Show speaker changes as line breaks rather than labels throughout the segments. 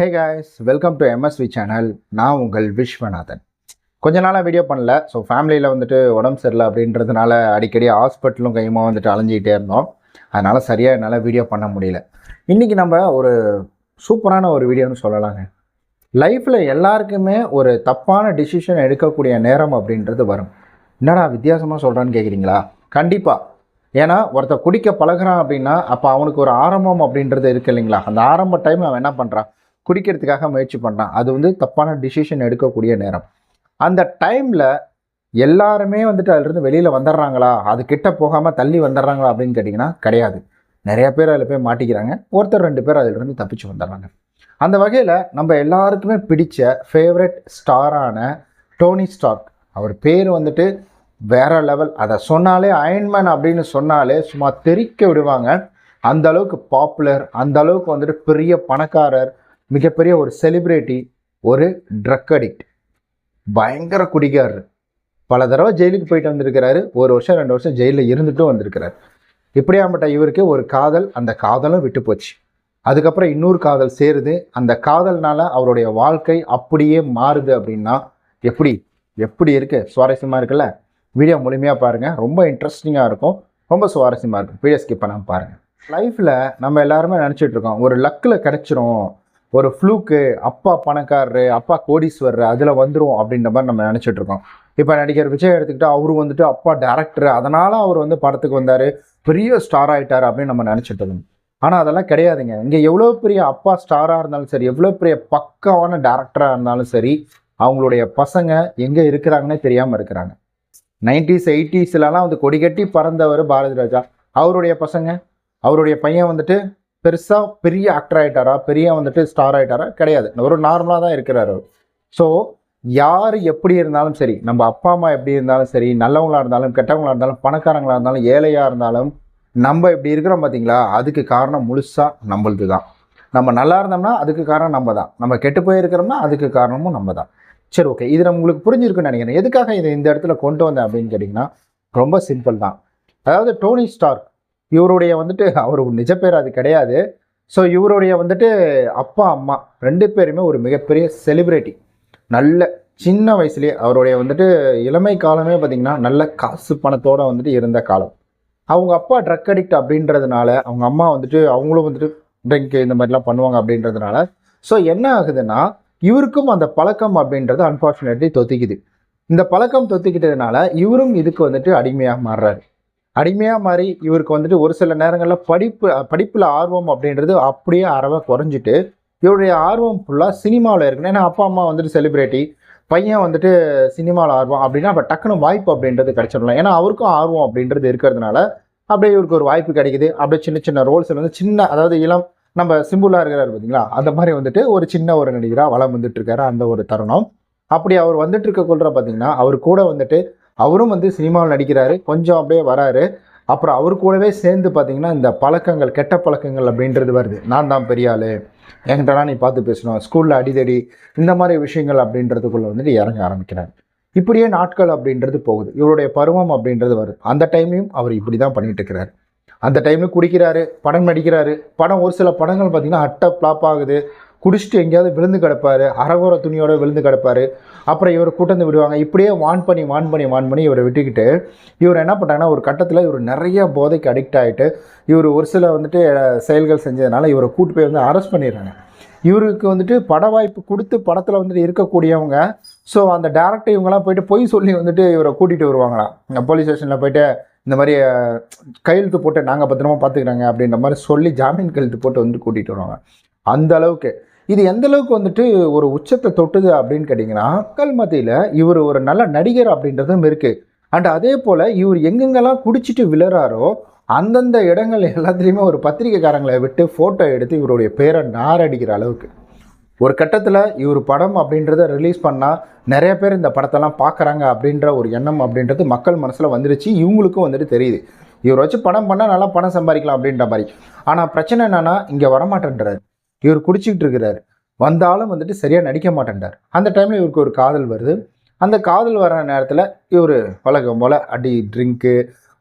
Hey guys, welcome to MSV channel. நான் உங்கள் விஸ்வநாதன். கொஞ்ச நாளாக வீடியோ பண்ணல. ஸோ ஃபேமிலியில் வந்துட்டு உடம்பு சரியில்லை அப்படின்றதுனால அடிக்கடி ஹாஸ்பிட்டலும் கையுமா வந்துட்டு அலைஞ்சிக்கிட்டே இருந்தோம். அதனால் சரியாக என்னால் வீடியோ பண்ண முடியல. இன்றைக்கி நம்ம ஒரு சூப்பரான ஒரு வீடியோன்னு சொல்லலாங்க. லைஃப்பில் எல்லாருக்குமே ஒரு தப்பான டிசிஷன் எடுக்கக்கூடிய நேரம் அப்படின்றது வரும். என்னடா வித்தியாசமாக சொல்கிறான்னு கேட்குறீங்களா? கண்டிப்பாக. ஏன்னா ஒருத்தர் குடிக்க பழகிறான் அப்படின்னா அப்போ அவனுக்கு ஒரு ஆரம்பம் அப்படின்றது இருக்குது இல்லைங்களா? அந்த ஆரம்ப டைம் அவன் என்ன பண்ணுறான்? குடிக்கிறதுக்காக முயற்சி பண்ணுறான். அது வந்து தப்பான டிசிஷன் எடுக்கக்கூடிய நேரம். அந்த டைமில் எல்லாருமே வந்துட்டு அதிலிருந்து வெளியில் வந்துடுறாங்களா, அது கிட்ட போகாமல் தள்ளி வந்துடுறாங்களா அப்படின்னு கேட்டிங்கன்னா கிடையாது. நிறைய பேர் அதில் போய் மாட்டிக்கிறாங்க. ஒருத்தர் 2 பேர் அதிலிருந்து தப்பிச்சு வந்துடுறாங்க. அந்த வகையில் நம்ம எல்லாருக்குமே பிடிச்ச ஃபேவரட் ஸ்டாரான டோனி ஸ்டார்க், அவர் பேர் வந்துட்டு வேற லெவல். அதை சொன்னாலே அயன்மேன் அப்படின்னு சொன்னாலே சும்மா தெறிக்க விடுவாங்க. அந்த அளவுக்கு பாப்புலர், அந்த அளவுக்கு வந்துட்டு பெரிய பணக்காரர், மிகப்பெரிய ஒரு செலிப்ரிட்டி, ஒரு ட்ரக் அடிக்ட், பயங்கர குடிகாரர். பல தடவை ஜெயிலுக்கு போயிட்டு வந்திருக்கிறாரு. 1 வருஷம் 2 வருஷம் ஜெயிலில் இருந்துட்டும் வந்திருக்கிறார். இப்படியாப்பட்ட இவருக்கு ஒரு காதல், அந்த காதலும் விட்டு போச்சு. அதுக்கப்புறம் இன்னொரு காதல் சேருது. அந்த காதல்னால அவருடைய வாழ்க்கை அப்படியே மாறுது. அப்படின்னா எப்படி எப்படி இருக்குது? சுவாரஸ்யமாக இருக்குல்ல? வீடியோ முழுமையாக பாருங்கள். ரொம்ப இன்ட்ரெஸ்டிங்காக இருக்கும், ரொம்ப சுவாரஸ்யமாக இருக்கும். வீடியோ ஸ்கிப் பண்ணாமல் பாருங்கள். லைஃப்பில் நம்ம எல்லாருமே நினச்சிட்ருக்கோம் ஒரு லக்கில் கிடச்சிரும், ஒரு ஃப்ளூக்கு, அப்பா பணக்காரரு, அப்பா கோடீஸ்வரர், அதில் வந்துடும் அப்படின்ற மாதிரி நம்ம நினச்சிட்ருக்கோம். இப்போ நடிகர் விஜய் எடுத்துக்கிட்டால் அவரு வந்துட்டு அப்பா டேரக்டர், அதனால் அவர் வந்து படத்துக்கு வந்தார், பெரிய ஸ்டார் ஆகிட்டார் அப்படின்னு நம்ம நினச்சிட்டு இருக்கோம். ஆனால் அதெல்லாம் கிடையாதுங்க. இங்கே எவ்வளோ பெரிய அப்பா ஸ்டாராக இருந்தாலும் சரி, எவ்வளோ பெரிய பக்காவான டேரக்டராக இருந்தாலும் சரி, அவங்களுடைய பசங்க எங்கே இருக்கிறாங்கன்னே தெரியாமல் இருக்கிறாங்க. 90s 80ஸ்லாம் வந்து கொடி கட்டி பறந்தவர் பாரதி ராஜா. அவருடைய பசங்க, அவருடைய பையன் வந்துட்டு பெருசாக பெரிய ஆக்டர் ஆகிட்டாரா, பெரிய வந்துட்டு ஸ்டார் ஆகிட்டாரா? கிடையாது. ஒரு நார்மலாக தான் இருக்கிறார் அவர். ஸோ யார் எப்படி இருந்தாலும் சரி, நம்ம அப்பா அம்மா எப்படி இருந்தாலும் சரி, நல்லவங்களாக இருந்தாலும் கெட்டவங்களாக இருந்தாலும், பணக்காரங்களாக இருந்தாலும் ஏழையாக இருந்தாலும், நம்ம இப்படி இருக்கிறோம் பார்த்தீங்களா, அதுக்கு காரணம் முழுசாக நம்மளது தான். நம்ம நல்லா இருந்தோம்னா அதுக்கு காரணம் நம்ம தான். நம்ம கெட்டு போயிருக்கிறோம்னா அதுக்கு காரணமும் நம்ம தான். சரி, ஓகே, இது உங்களுக்கு புரிஞ்சிருக்குன்னு நினைக்கிறேன். எதுக்காக இதை இந்த இடத்துல கொண்டு வந்தேன் அப்படின்னு கேட்டிங்கன்னா, ரொம்ப சிம்பிள் தான். அதாவது டோனி ஸ்டார்க், இவருடைய வந்துட்டு அவர் நிஜ பேர் அது கிடையாது. ஸோ இவருடைய வந்துட்டு அப்பா அம்மா 2 பேருமே ஒரு மிகப்பெரிய செலிப்ரிட்டி. நல்ல சின்ன வயசுலேயே அவருடைய வந்துட்டு இளமை காலமே பார்த்திங்கன்னா நல்ல காசு பணத்தோடு வந்துட்டு இருந்த காலம். அவங்க அப்பா ட்ரக் அடிக்ட் அப்படின்றதுனால, அவங்க அம்மா வந்துட்டு அவங்களும் வந்துட்டு ட்ரிங்க் இந்த மாதிரிலாம் பண்ணுவாங்க அப்படின்றதுனால, ஸோ என்ன ஆகுதுன்னா இவருக்கும் அந்த பழக்கம் அப்படின்றது அன்ஃபார்ச்சுனேட்லி தொத்திக்குது. இந்த பழக்கம் தொத்திக்கிட்டதுனால இவரும் இதுக்கு வந்துட்டு அடிமையாக மாறுறாரு. அடிமையாக மாறி இவருக்கு வந்துட்டு ஒரு சில நேரங்களில் படிப்பில் ஆர்வம் அப்படின்றது அப்படியே அறவை குறைஞ்சிட்டு, இவருடைய ஆர்வம் ஃபுல்லாக சினிமாவில் இருக்குன்னு. ஏன்னா அப்பா அம்மா வந்துட்டு செலிப்ரிட்டி, பையன் வந்துட்டு சினிமாவில் ஆர்வம் அப்படின்னா அப்போ டக்குன்னு வாய்ப்பு அப்படின்றது கிடச்சிடலாம். ஏன்னா அவருக்கும் ஆர்வம் அப்படின்றது இருக்கிறதுனால அப்படியே இவருக்கு ஒரு வாய்ப்பு கிடைக்குது. அப்படியே சின்ன சின்ன ரோல்ஸில் வந்து சின்ன, அதாவது இளம், நம்ம சிம்புலாக இருக்கிறார் பார்த்தீங்களா, அந்த மாதிரி வந்துட்டு ஒரு சின்ன ஒரு நடிகராக வளம் வந்துட்டு இருக்காரு. அந்த ஒரு தருணம் அப்படி அவர் வந்துட்டு இருக்க கொள்கிற பார்த்தீங்கன்னா, அவர் கூட வந்துட்டு அவரும் வந்து சினிமாவில் நடிக்கிறாரு, கொஞ்சம் அப்படியே வராரு. அப்புறம் அவர் கூடவே சேர்ந்து பார்த்தீங்கன்னா இந்த பழக்கங்கள், கெட்ட பழக்கங்கள் அப்படின்றது வருது. நான் தான் பெரிய ஆள், என்கிட்டலாம் நீ பார்த்து பேசணும், ஸ்கூலில் அடிதடி, இந்த மாதிரி விஷயங்கள் அப்படின்றதுக்குள்ளே வந்துட்டு இறங்க ஆரம்பிக்கிறார். இப்படியே நாட்கள் அப்படின்றது போகுது. இவருடைய பருவம் அப்படின்றது வருது. அந்த டைம்லையும் அவர் இப்படி தான் பண்ணிட்டு இருக்கிறார். அந்த டைமில் குடிக்கிறாரு, படம் நடிக்கிறாரு. படம் ஒரு சில படங்கள் பார்த்திங்கன்னா அட்டை ஃப்ளாப் ஆகுது. குடிச்சிட்டு எங்கேயாவது விழுந்து கிடப்பார், அரகுற துணியோடு விழுந்து கிடப்பார். அப்புறம் இவர் கூட்டந்து விடுவாங்க. இப்படியே வான் பண்ணி இவரை விட்டுக்கிட்டு இவர் என்ன பண்ணுறாங்கன்னா, ஒரு கட்டத்தில் இவர் நிறைய போதைக்கு அடிக்ட் ஆகிட்டு இவர் ஒரு சில வந்துட்டு செயல்கள் செஞ்சதுனால இவரை கூட்டு போய் வந்து அரெஸ்ட் பண்ணிடுறாங்க. இவருக்கு வந்துட்டு பட வாய்ப்பு கொடுத்து படத்தில் வந்துட்டு இருக்கக்கூடியவங்க, ஸோ அந்த டேரக்டர் இவங்கெல்லாம் போயிட்டு பொய் சொல்லி வந்துட்டு இவரை கூட்டிகிட்டு வருவாங்களாம். போலீஸ் ஸ்டேஷனில் போய்ட்டு இந்த மாதிரி கையெழுத்து போட்டு நாங்கள் பத்திரமா பார்த்துக்கிறாங்க அப்படின்ற மாதிரி சொல்லி ஜாமீன் கையெழுத்து போட்டு வந்து கூட்டிகிட்டு வருவாங்க. அந்த அளவுக்கு இது எந்த அளவுக்கு வந்துட்டு ஒரு உச்சத்தை தொட்டுது அப்படின்னு கேட்டிங்கன்னா, மக்கள் மத்தியில் இவர் ஒரு நல்ல நடிகர் அப்படின்றதும் இருக்குது. அண்ட் அதே போல் இவர் எங்கெங்கெல்லாம் குடிச்சிட்டு விழுறாரோ அந்தந்த இடங்கள் எல்லாத்துலேயுமே ஒரு பத்திரிகைக்காரங்களை விட்டு ஃபோட்டோ எடுத்து இவருடைய பேரை நாரடிக்கிற அளவுக்கு ஒரு கட்டத்தில் இவர் படம் அப்படின்றத ரிலீஸ் பண்ணால் நிறைய பேர் இந்த படத்தெல்லாம் பார்க்குறாங்க அப்படின்ற ஒரு எண்ணம் அப்படின்றது மக்கள் மனசில் வந்துருச்சு. இவங்களுக்கும் வந்துட்டு தெரியுது, இவர் வச்சு படம் பண்ணால் நல்லா பணம் சம்பாதிக்கலாம் அப்படின்ற மாதிரி. ஆனால் பிரச்சனை என்னென்னா, இங்கே வரமாட்டேன்றார். இவர் குடிச்சிக்கிட்டு இருக்கிறார், வந்தாலும் வந்துட்டு சரியாக நடிக்க மாட்டேன்றார். அந்த டைமில் இவருக்கு ஒரு காதல் வருது. அந்த காதல் வர நேரத்தில் இவர் வழக்கம் போல் அடி, ட்ரிங்க்கு,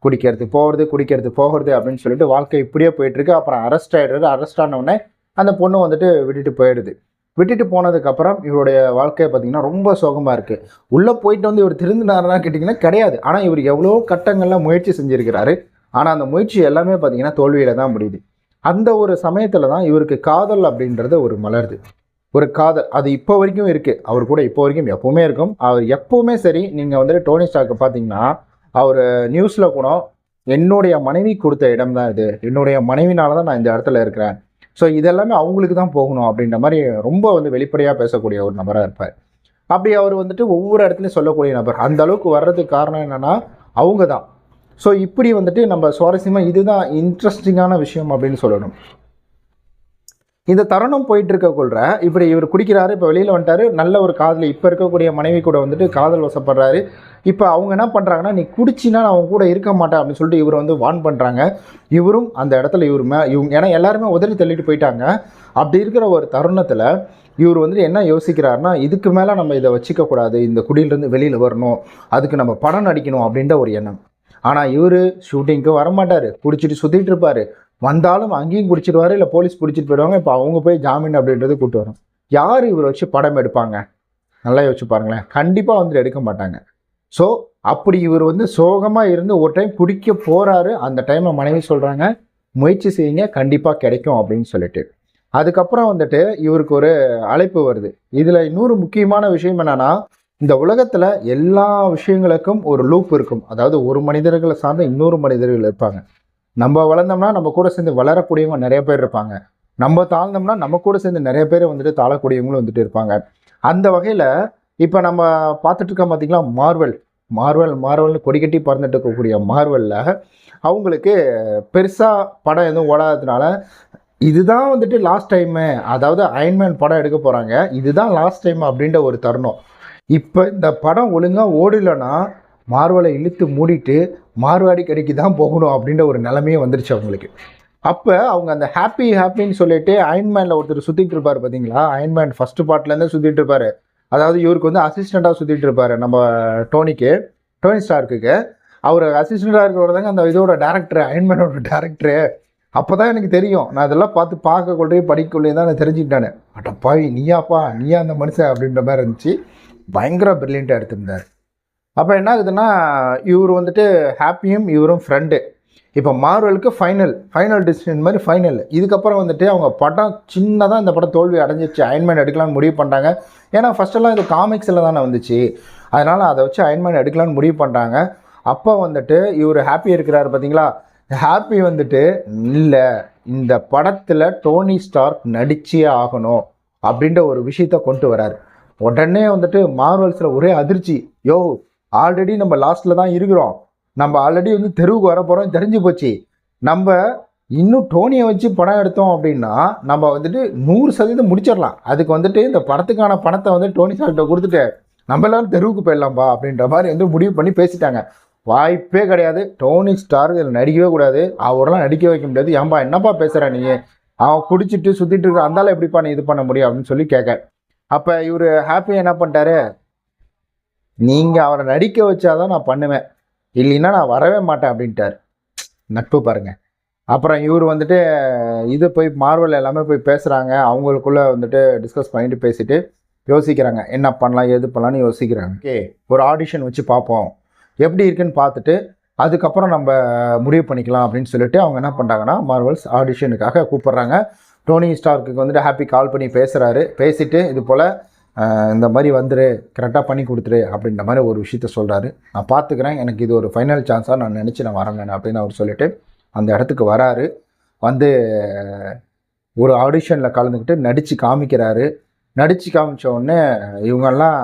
குடிக்கிறது போகிறது அப்படின்னு சொல்லிட்டு வாழ்க்கை இப்படியே போயிட்டுருக்கு. அப்புறம் அரெஸ்ட் ஆகிடுறாரு. அரெஸ்ட் ஆனவுடனே அந்த பொண்ணு வந்துட்டு விட்டுட்டு போயிடுது. விட்டுட்டு போனதுக்கப்புறம் இவருடைய வாழ்க்கையை பார்த்திங்கன்னா ரொம்ப சோகமாக இருக்குது. உள்ளே போயிட்டு வந்து இவர் திருந்தினாருன்னா கேட்டிங்கன்னா கிடையாது. ஆனால் இவர் எவ்வளோ கட்டங்களில் முயற்சி செஞ்சுருக்கிறாரு. ஆனால் அந்த முயற்சி எல்லாமே பார்த்திங்கன்னா தோல்வியில் தான் முடியுது. அந்த ஒரு சமயத்தில் தான் இவருக்கு காதல் அப்படின்றது ஒரு மலருது. ஒரு காதல் அது இப்போ வரைக்கும் இருக்குது. அவர் கூட இப்போ வரைக்கும் எப்போவுமே இருக்கும். அவர் எப்போவுமே சரி, நீங்கள் வந்துட்டு டோனி ஸ்டார்க்கை பார்த்தீங்கன்னா அவர் நியூஸில் கூட என்னுடைய மனைவி கொடுத்த இடம் தான் இது, என்னுடைய மனைவினால தான் நான் இந்த இடத்துல இருக்கிறேன், ஸோ இதெல்லாமே அவங்களுக்கு தான் போகணும் அப்படின்ற மாதிரி ரொம்ப வந்து வெளிப்படையாக பேசக்கூடிய ஒரு நபராக இருப்பார். அப்படி அவர் வந்துட்டு ஒவ்வொரு இடத்துலையும் சொல்லக்கூடிய நபர். அந்த அளவுக்கு வர்றதுக்கு காரணம் என்னென்னா அவங்க தான். ஸோ இப்படி வந்துட்டு நம்ம சுவாரஸ்யமாக இதுதான் இன்ட்ரெஸ்டிங்கான விஷயம் அப்படின்னு சொல்லணும். இந்த தருணம் போயிட்டு இருக்கக்குள்ள இப்படி இவர் குடிக்கிறாரு, இப்போ வெளியில் வந்துட்டாரு, நல்ல ஒரு காதல் இப்போ இருக்கக்கூடிய மனைவி கூட வந்துட்டு காதல் வசப்படுறாரு. இப்போ அவங்க என்ன பண்ணுறாங்கன்னா, நீ குடிச்சின்னா நான் அவங்க கூட இருக்க மாட்டேன் அப்படின்னு சொல்லிட்டு இவர் வந்து வார்ன் பண்ணுறாங்க. இவரும் அந்த இடத்துல இவங்க ஏன்னா எல்லாருமே உதறி தள்ளிட்டு போயிட்டாங்க. அப்படி இருக்கிற ஒரு தருணத்தில் இவர் வந்துட்டு என்ன யோசிக்கிறாருன்னா, இதுக்கு மேலே நம்ம இதை வச்சுக்கக்கூடாது, இந்த குடியிலேருந்து வெளியில் வரணும், அதுக்கு நம்ம படம் நடிக்கணும் அப்படின்ற ஒரு எண்ணம். ஆனால் இவர் ஷூட்டிங்க்கு வரமாட்டார், குடிச்சிட்டு சுற்றிட்டு இருப்பார். வந்தாலும் அங்கேயும் குடிச்சிடுவார், இல்லை போலீஸ் பிடிச்சிட்டு போயிடுவாங்க. இப்போ அவங்க போய் ஜாமீன் அப்படின்றது கூப்பிட்டு வரும். யார் இவரை வச்சு படம் எடுப்பாங்க? நல்லா யோசிச்சு பாருங்களேன். கண்டிப்பாக வந்துட்டு எடுக்க மாட்டாங்க. ஸோ அப்படி இவர் வந்து சோகமாக இருந்து ஒரு டைம் குடிக்க போகிறாரு. அந்த டைமில் மனைவி சொல்கிறாங்க, முயற்சி செய்யுங்க, கண்டிப்பாக கிடைக்கும் அப்படின்னு சொல்லிட்டு. அதுக்கப்புறம் வந்துட்டு இவருக்கு ஒரு அழைப்பு வருது. இதில் இன்னொரு முக்கியமான விஷயம் என்னென்னா, இந்த உலகத்தில் எல்லா விஷயங்களுக்கும் ஒரு லூப் இருக்கும். அதாவது ஒரு மனிதர்களை சார்ந்த இன்னொரு மனிதர்கள் இருப்பாங்க. நம்ம வளர்ந்தோம்னா நம்ம கூட சேர்ந்து வளரக்கூடியவங்க நிறைய பேர் இருப்பாங்க. நம்ம தாழ்ந்தோம்னா நம்ம கூட சேர்ந்து நிறைய பேர் வந்துட்டு தாழக்கூடியவங்களும் வந்துட்டு இருப்பாங்க. அந்த வகையில் இப்போ நம்ம பார்த்துட்டு இருக்கோம் பார்த்தீங்களா, மார்வல்னு கொடிக்கட்டி பறந்துட்டு இருக்கக்கூடிய மார்வலில் அவங்களுக்கு பெருசாக படம் எதுவும் ஓடாததுனால இதுதான் வந்துட்டு லாஸ்ட் டைமு, அதாவது அயன்மேன் படம் எடுக்க போகிறாங்க, இதுதான் லாஸ்ட் டைம் அப்படின்ற ஒரு தருணம். இப்போ இந்த படம் ஒழுங்காக ஓடலைன்னா மார்வலை இழுத்து மூடிட்டு மார்வாடி கடைக்கு தான் போகணும் அப்படின்ற ஒரு நிலைமையே வந்துருச்சு அவங்களுக்கு. அப்போ அவங்க அந்த ஹாப்பின்னு சொல்லிட்டு அயன்மேனில் ஒருத்தர் சுற்றிட்டு இருப்பார் பார்த்தீங்களா, அயன்மேன் ஃபஸ்ட்டு பார்ட்லேருந்தே சுற்றிட்டு இருப்பார். அதாவது இவருக்கு வந்து அசிஸ்டண்ட்டாக சுற்றிட்டு இருப்பார் நம்ம டோனி ஸ்டார்க்குக்கு. அவர் அசிஸ்டண்ட்டாக இருக்கிறவர் தாங்க அந்த இதோட டேரக்டரு, அயன்மேனோட டேரக்டரு. அப்போ தான் எனக்கு தெரியும், நான் இதெல்லாம் பார்க்கக்குள்ளே படிக்கக்குள்ளே தான் நான் தெரிஞ்சுக்கிட்டானே, அட்டப்பாய் நீயா அந்த மனுஷன் அப்படின்ற மாதிரி இருந்துச்சு. பயங்கர பிரில்லியண்ட்டாக எடுத்திருந்தார். அப்போ என்ன ஆகுதுன்னா, இவர் வந்துட்டு ஹாப்பியும் இவரும் ஃப்ரெண்டு. இப்போ மார்வலுக்கு ஃபைனல் டிசிஷன் மாதிரி ஃபைனல். இதுக்கப்புறம் வந்துட்டு அவங்க படம் சின்னதாக இந்த படம் தோல்வி அடைஞ்சிச்சு, அயன்மேன் எடுக்கலான்னு முடிவு பண்ணுறாங்க. ஏன்னா ஃபஸ்ட்டெல்லாம் இது காமிக்ஸில் தானே வந்துச்சு, அதனால் அதை வச்சு அயன்மேன் எடுக்கலான்னு முடிவு பண்ணுறாங்க. அப்போ வந்துட்டு இவர் ஹாப்பி இருக்கிறார் பார்த்தீங்களா, ஹாப்பி வந்துட்டு இல்லை, இந்த படத்தில் டோனி ஸ்டார்க் நடிச்சே ஆகணும் அப்படின்ற ஒரு விஷயத்த கொண்டு வராரு. உடனே வந்துட்டு மார்வல்ஸில் ஒரே அதிர்ச்சி, ஆல்ரெடி நம்ம லாஸ்ட்டில் தான் இருக்கிறோம், நம்ம ஆல்ரெடி வந்து தெருவுக்கு வர போகிறோம் தெரிஞ்சு போச்சு, நம்ம இன்னும் டோனியை வச்சு படம் எடுத்தோம் அப்படின்னா நம்ம வந்துட்டு 100% முடிச்சிடலாம், அதுக்கு வந்துட்டு இந்த படத்துக்கான பணத்தை வந்து டோனி ஸ்டார்க்கிட்ட கொடுத்துட்டு நம்ம எல்லாரும் தெருவுக்கு போயிடலாம்பா அப்படின்ற மாதிரி வந்து முடிவு பண்ணி பேசிட்டாங்க. வாய்ப்பே கிடையாது, டோனி ஸ்டார்க் இதில் நடிக்கவே கூடாது, அவரெல்லாம் நடிக்க வைக்க முடியாது, ஏன்பா என்னப்பா பேசுகிற நீ, அவன் குடிச்சிட்டு சுற்றிட்டு இருக்கிற அந்தாலும் எப்படிப்பா நீ இது பண்ண முடியும் அப்படின்னு சொல்லி கேட்க. அப்போ இவர் ஹாப்பி என்ன பண்ணிட்டாரு, நீங்கள் அவரை நடிக்க வச்சாதான் நான் பண்ணுவேன், இல்லைன்னா நான் வரவே மாட்டேன் அப்படின்ட்டார். நட்பு பாருங்கள். அப்புறம் இவர் வந்துட்டு இது போய் மார்வல் எல்லாமே போய் பேசுகிறாங்க, அவங்களுக்குள்ளே வந்துட்டு டிஸ்கஸ் பண்ணிட்டு பேசிட்டு யோசிக்கிறாங்க என்ன பண்ணலாம் எது பண்ணலான்னு யோசிக்கிறாங்க. ஓகே, ஒரு ஆடிஷன் வச்சு பார்ப்போம், எப்படி இருக்குன்னு பார்த்துட்டு அதுக்கப்புறம் நம்ம முடிவு பண்ணிக்கலாம் அப்படின்னு சொல்லிட்டு அவங்க என்ன பண்ணுறாங்கன்னா மார்வல்ஸ் ஆடிஷனுக்காக கூப்பிட்றாங்க. டோனி ஸ்டார்க்கு வந்துட்டு ஹாப்பி கால் பண்ணி பேசிட்டு இது போல் இந்த மாதிரி வந்துரு, கரெக்டாக பண்ணி கொடுத்துரு அப்படின்ற மாதிரி ஒரு விஷயத்த சொல்கிறாரு. நான் பார்த்துக்கிறேன், எனக்கு இது ஒரு ஃபைனல் சான்ஸாக நான் நினச்சி நான் வரேன் அப்படின்னு அவர் சொல்லிவிட்டு அந்த இடத்துக்கு வராரு. வந்து ஒரு ஆடிஷனில் கலந்துக்கிட்டு நடித்து காமிக்கிறாரு. நடித்து காமிச்ச உடனே இவங்கெல்லாம்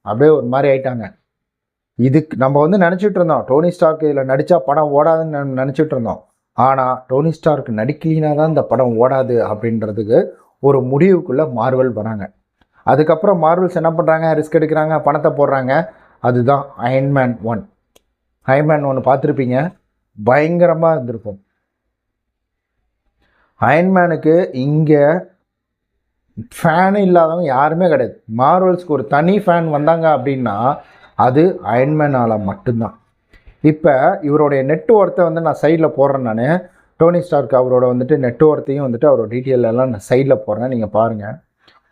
அப்படியே ஒரு மாதிரி ஆயிட்டாங்க. இதுக்கு நம்ம வந்து நினச்சிட்டு இருந்தோம் டோனி ஸ்டார்க் இதில் நடித்தா படம் ஓடாதுன்னு நினச்சிட்டு இருந்தோம். ஆனால் டோனி ஸ்டார்க் நடிக்கலினா தான் இந்த படம் ஓடாது அப்படின்றதுக்கு ஒரு முடிவுக்குள்ளே மார்வல் வராங்க. அதுக்கப்புறம் மார்வல்ஸ் என்ன பண்ணுறாங்க, ரிஸ்க் எடுக்கிறாங்க, பணத்தை போடுறாங்க. அதுதான் அயன்மேன் 1 பார்த்துருப்பீங்க, பயங்கரமாக இருந்திருக்கும். அயன்மேனுக்கு இங்கே ஃபேனு இல்லாதவங்க யாருமே கிடையாது. மார்வல்ஸ்க்கு ஒரு தனி ஃபேன் வந்தாங்க அப்படின்னா அது அயன்மேனால் மட்டும்தான். இப்போ இவருடைய நெட்ஒர்த்தை வந்து நான் சைடில் போடுறேன். நான் டோனி ஸ்டார்க் அவரோட வந்துட்டு நெட்ஒர்த்தையும் வந்துட்டு அவரோட டீட்டெயில் எல்லாம் நான் சைடில் போடுறேன், நீங்கள் பாருங்கள்.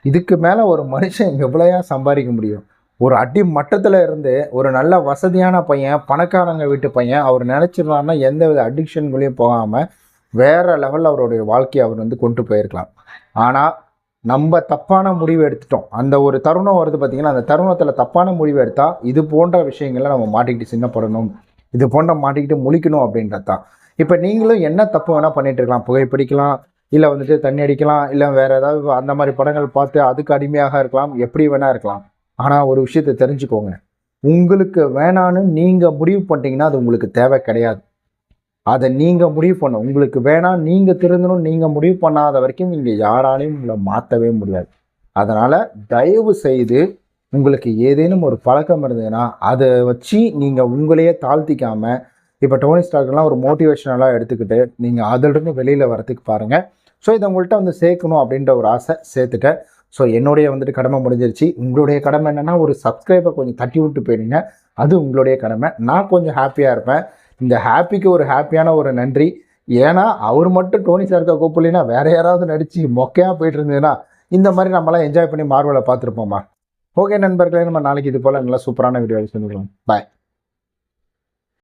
இதுக்கு மேலே ஒரு மனுஷன் எவ்வளோயா சம்பாதிக்க முடியும்? ஒரு அடி மட்டத்தில் இருந்து ஒரு நல்ல வசதியான பையன், பணக்காரங்க வீட்டு பையன், அவர் நினச்சிருந்தாருன்னா எந்த வித அடிக்ஷன்களையும் போகாமல் வேறு லெவலில் அவருடைய வாழ்க்கையை அவர் வந்து கொண்டு போயிருக்கலாம். ஆனால் நம்ம தப்பான முடிவு எடுத்துட்டோம். அந்த ஒரு தருணம் வருது பார்த்தீங்கன்னா, அந்த தருணத்தில் தப்பான முடிவு எடுத்தால் இது போன்ற விஷயங்களை நம்ம மாட்டிக்கிட்டு சின்னப்படணும், இது போன்ற மாட்டிக்கிட்டு முழிக்கணும் அப்படின்றது தான். இப்போ நீங்களும் என்ன தப்பு வேணால் பண்ணிகிட்டு இருக்கலாம். புகைப்பிடிக்கலாம், இல்லை வந்துட்டு தண்ணி அடிக்கலாம், இல்லை வேறு ஏதாவது அந்த மாதிரி படங்கள் பார்த்து அதுக்கு அடிமையாக இருக்கலாம், எப்படி வேணால் இருக்கலாம். ஆனால் ஒரு விஷயத்தை தெரிஞ்சுக்கோங்க, உங்களுக்கு வேணான்னு நீங்கள் முடிவு பண்ணிட்டீங்கன்னா அது உங்களுக்கு தேவை கிடையாது. அதை நீங்கள் முடிவு பண்ணணும். உங்களுக்கு வேணாம், நீங்கள் திருந்தணும், நீங்கள் முடிவு பண்ணாத வரைக்கும் நீங்கள் யாராலையும் உங்களை மாற்றவே முடியாது. அதனால் தயவு செய்து உங்களுக்கு ஏதேனும் ஒரு பழக்கம் இருந்ததுன்னா அதை வச்சு நீங்கள் உங்களையே தாழ்த்திக்காமல், இப்போ டோனி ஸ்டார்க்கெல்லாம் ஒரு மோட்டிவேஷனலாக எடுத்துக்கிட்டு நீங்கள் அதிலிருந்து வெளியில் வரத்துக்கு பாருங்கள். ஸோ இதை உங்கள்கிட்ட வந்து சேர்க்கணும் அப்படின்ற ஒரு ஆசை சேர்த்துட்டேன். ஸோ என்னுடைய வந்துட்டு கடமை முடிஞ்சிருச்சு. உங்களுடைய கடமை என்னென்னா ஒரு சப்ஸ்கிரைபை கொஞ்சம் தட்டி விட்டு போயிடுங்க. அது உங்களுடைய கடமை. நான் கொஞ்சம் ஹாப்பியாக இருப்பேன். இந்த ஹாப்பிக்கு ஒரு ஹாப்பியான ஒரு நன்றி. ஏன்னா அவர் மட்டும் டோனி ஸ்டார்க்கை கூப்பிடலைன்னா வேறு யாராவது நடித்து மொக்கையாக போயிட்டு இருந்ததுன்னா இந்த மாதிரி நம்மளாம் என்ஜாய் பண்ணி மார்வலை பார்த்துருப்போம்மா. ஓகே நண்பர்களே, நம்ம நாளைக்கு இது போல் நல்லா சூப்பரான வீடியோ சொல்லிக்கலாம். பாய்.